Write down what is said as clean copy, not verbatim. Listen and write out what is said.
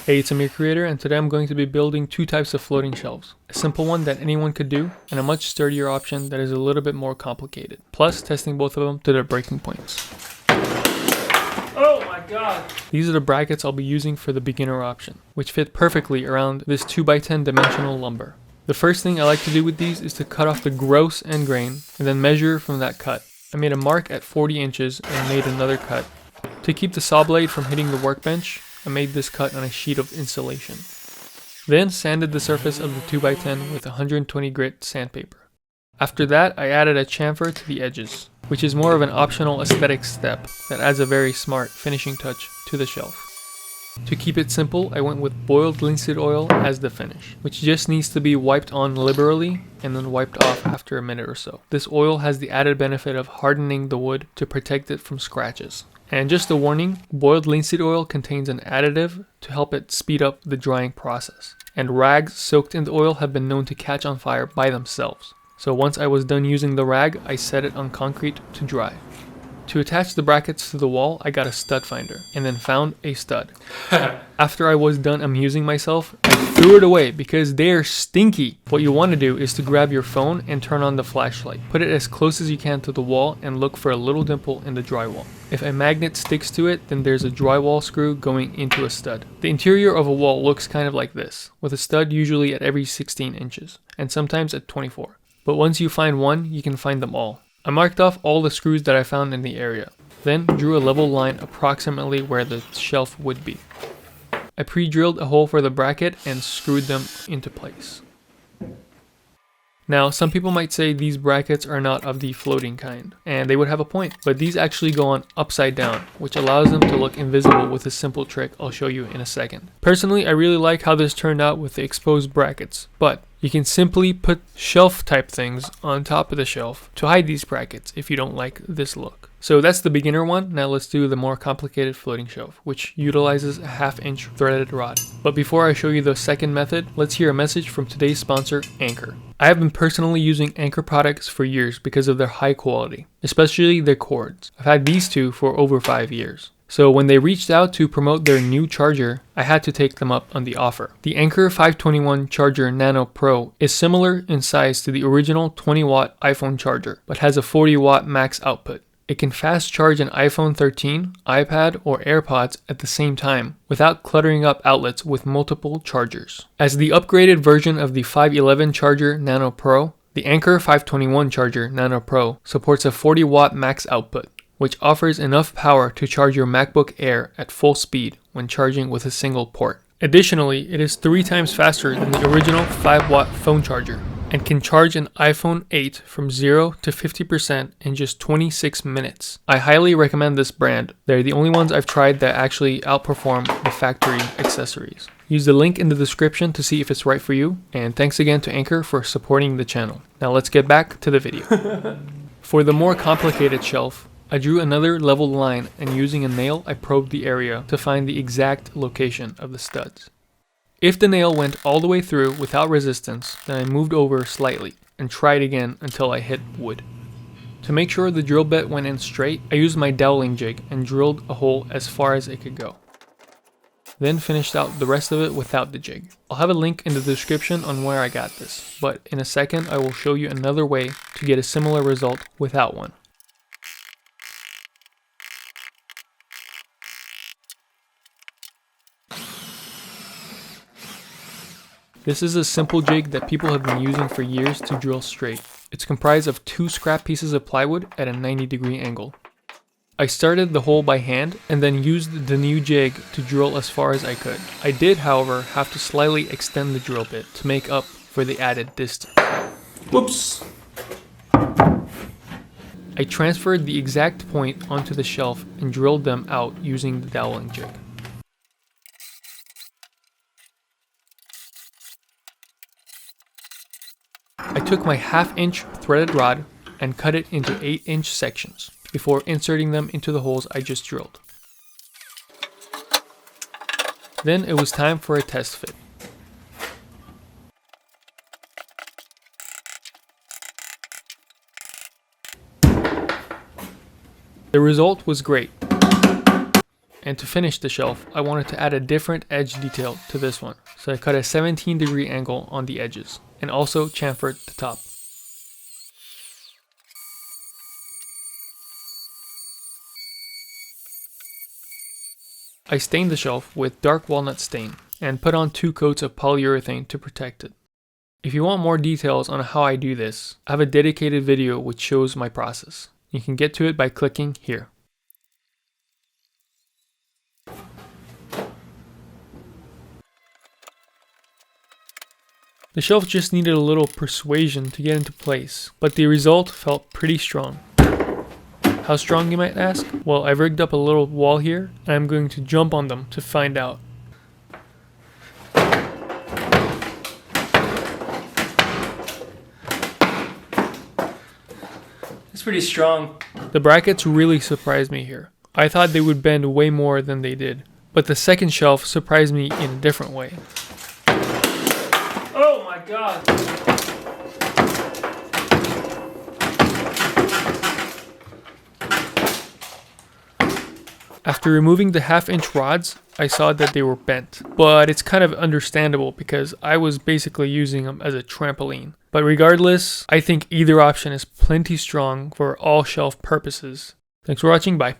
Hey, it's Amir Creator, and today I'm going to be building two types of floating shelves. A simple one that anyone could do, and a much sturdier option that is a little bit more complicated. Plus, testing both of them to their breaking points. Oh my god! These are the brackets I'll be using for the beginner option, which fit perfectly around this 2x10 dimensional lumber. The first thing I like to do with these is to cut off the gross end grain, and then measure from that cut. I made a mark at 40 inches and made another cut. To keep the saw blade from hitting the workbench, I made this cut on a sheet of insulation. Then sanded the surface of the 2x10 with 120 grit sandpaper. After that, I added a chamfer to the edges, which is more of an optional aesthetic step that adds a very smart finishing touch to the shelf. To keep it simple, I went with boiled linseed oil as the finish, which just needs to be wiped on liberally and then wiped off after a minute or so. This oil has the added benefit of hardening the wood to protect it from scratches. And just a warning, boiled linseed oil contains an additive to help it speed up the drying process. And rags soaked in the oil have been known to catch on fire by themselves. So once I was done using the rag, I set it on concrete to dry. To attach the brackets to the wall, I got a stud finder and then found a stud. After I was done amusing myself, I threw it away because they're stinky. What you want to do is to grab your phone and turn on the flashlight. Put it as close as you can to the wall and look for a little dimple in the drywall. If a magnet sticks to it, then there's a drywall screw going into a stud. The interior of a wall looks kind of like this, with a stud usually at every 16 inches, and sometimes at 24. But once you find one, you can find them all. I marked off all the screws that I found in the area, then drew a level line approximately where the shelf would be. I pre-drilled a hole for the bracket and screwed them into place. Now, some people might say these brackets are not of the floating kind, and they would have a point, but these actually go on upside down, which allows them to look invisible with a simple trick I'll show you in a second. Personally, I really like how this turned out with the exposed brackets, but you can simply put shelf type things on top of the shelf to hide these brackets if you don't like this look. So that's the beginner one. Now let's do the more complicated floating shelf, which utilizes a 1/2 inch threaded rod. But before I show you the second method, let's hear a message from today's sponsor, Anker. I have been personally using Anker products for years because of their high quality, especially their cords. I've had these two for over 5 years. So when they reached out to promote their new charger, I had to take them up on the offer. The Anker 521 Charger Nano Pro is similar in size to the original 20-watt iPhone charger, but has a 40-watt max output. It can fast charge an iPhone 13, iPad, or AirPods at the same time without cluttering up outlets with multiple chargers. As the upgraded version of the 511 Charger Nano Pro, the Anker 521 Charger Nano Pro supports a 40-watt max output, which offers enough power to charge your MacBook Air at full speed when charging with a single port. Additionally, it is 3 times faster than the original 5-watt phone charger and can charge an iPhone 8 from 0 to 50% in just 26 minutes. I highly recommend this brand. They're the only ones I've tried that actually outperform the factory accessories. Use the link in the description to see if it's right for you, and thanks again to Anker for supporting the channel. Now let's get back to the video. For the more complicated shelf, I drew another level line, and using a nail I probed the area to find the exact location of the studs. If the nail went all the way through without resistance, then I moved over slightly and tried again until I hit wood. To make sure the drill bit went in straight, I used my doweling jig and drilled a hole as far as it could go. Then finished out the rest of it without the jig. I'll have a link in the description on where I got this, but in a second I will show you another way to get a similar result without one. This is a simple jig that people have been using for years to drill straight. It's comprised of 2 scrap pieces of plywood at a 90-degree angle. I started the hole by hand and then used the new jig to drill as far as I could. I did, however, have to slightly extend the drill bit to make up for the added distance. Whoops! I transferred the exact point onto the shelf and drilled them out using the doweling jig. I took my 1/2 inch threaded rod and cut it into 8-inch sections before inserting them into the holes I just drilled. Then it was time for a test fit. The result was great. And to finish the shelf, I wanted to add a different edge detail to this one. So I cut a 17-degree angle on the edges and also chamfered the top. I stained the shelf with dark walnut stain and put on 2 coats of polyurethane to protect it. If you want more details on how I do this, I have a dedicated video which shows my process. You can get to it by clicking here. The shelf just needed a little persuasion to get into place, but the result felt pretty strong. How strong, you might ask? Well, I've rigged up a little wall here, and I'm going to jump on them to find out. It's pretty strong. The brackets really surprised me here. I thought they would bend way more than they did, but the second shelf surprised me in a different way. Oh my god! After removing the 1/2-inch rods, I saw that they were bent, but it's kind of understandable because I was basically using them as a trampoline. But regardless, I think either option is plenty strong for all shelf purposes. Thanks for watching, bye.